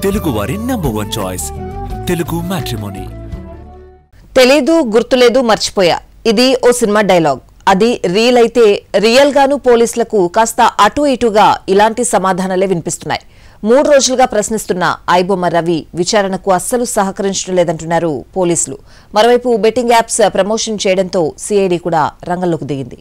తెలుగు వారి number 1 choice Telugu matrimony. తెలీదు గుర్తులేదు మర్చిపోయా, ఇది ఓ సినిమా డైలాగ్. అది రియల్ అయితే రియల్ గాను పోలీసులకు కాస్త అటు ఇటుగా ఇలాంటి సమాధానాలే వినిపిస్తున్నాయి. 3 రోజులుగా ప్రశ్నిస్తున్న ఐబొమ్మ రవి విచారణకు అస్సలు సహకరించడం లేదంటున్నారు పోలీసులు. మరోవైపు బెట్టింగ్ యాప్స్ ప్రమోషన్ చేయడంతో సిఐడి కూడా రంగంలోకి దిగింది.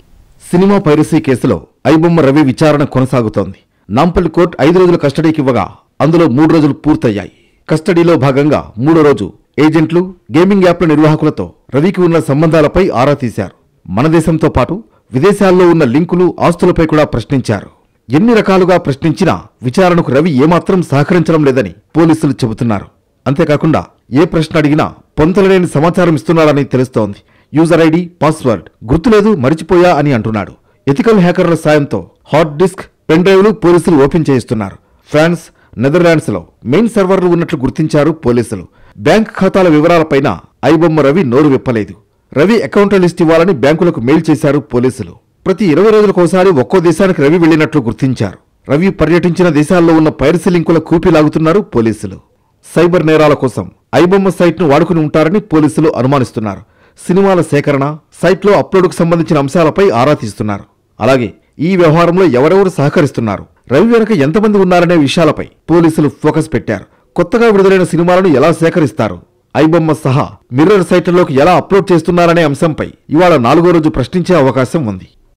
సినిమా పైరసీ కేసులో ఐబొమ్మ రవి విచారణ కొనసాగుతోంది. నాంపల్లి కోర్టు 5 రోజుల కస్టడీకి ఇవ్వగా అందులో 3 రోజులు పూర్తయ్యాయి. కస్టడీలో భాగంగా 3వ రోజు ఏజెంట్లు, గేమింగ్ యాప్ల నిర్వాహకులతో రవికి ఉన్న సంబంధాలపై ఆరా తీశారు. మన దేశంతో పాటు విదేశాల్లో ఉన్న లింకులు, ఆస్తులపై కూడా ప్రశ్నించారు. ఎన్ని రకాలుగా ప్రశ్నించినా విచారణకు రవి ఏమాత్రం సహకరించడం లేదని పోలీసులు చెబుతున్నారు. అంతేకాకుండా ఏ ప్రశ్న అడిగినా పొంతలలేని సమాచారం ఇస్తున్నాడని తెలుస్తోంది. యూజర్ ఐడి, పాస్వర్డ్ గుర్తులేదు, మరిచిపోయా అని అంటున్నాడు. ఎథికల్ హ్యాకర్ల సాయంతో హార్డ్ డిస్క్, పెన్ డ్రైవ్లు పోలీసులు ఓపెన్ చేయిస్తున్నారు. ఫ్రాన్స్, నెదర్లాండ్స్ లో మెయిన్ సర్వర్లు ఉన్నట్లు గుర్తించారు పోలీసులు. బ్యాంక్ ఖాతాల వివరాలపైన ఐబొమ్మ రవి నోరు విప్పలేదు. రవి అకౌంట్ లిస్ట్ ఇవ్వాలని బ్యాంకులకు మెయిల్ చేశారు పోలీసులు. ప్రతి 20 రోజులకోసారి ఒక్కో దేశానికి రవి వెళ్లినట్లు గుర్తించారు. రవి పర్యటించిన దేశాల్లో ఉన్న పైరసీ లింకుల కూపీ లాగుతున్నారు పోలీసులు. సైబర్ నేరాల కోసం ఐబొమ్మ సైట్ను వాడుకుని ఉంటారని పోలీసులు అనుమానిస్తున్నారు. సినిమాల సేకరణ, సైట్లో అప్లోడ్కు సంబంధించిన అంశాలపై ఆరా తీస్తున్నారు. అలాగే ఈ వ్యవహారంలో ఎవరెవరు సహకరిస్తున్నారు, రవి వెనుక ఎంతమంది ఉన్నారనే విషయాలపై పోలీసులు ఫోకస్ పెట్టారు. కొత్తగా విడుదలైన సినిమాలను ఎలా సేకరిస్తారు, ఐబొమ్మ సహా మిర్రర్ సైట్లలోకి ఎలా అప్లోడ్ చేస్తున్నారనే అంశంపై ఇవాళ 4వ రోజు ప్రశ్నించే అవకాశం ఉంది.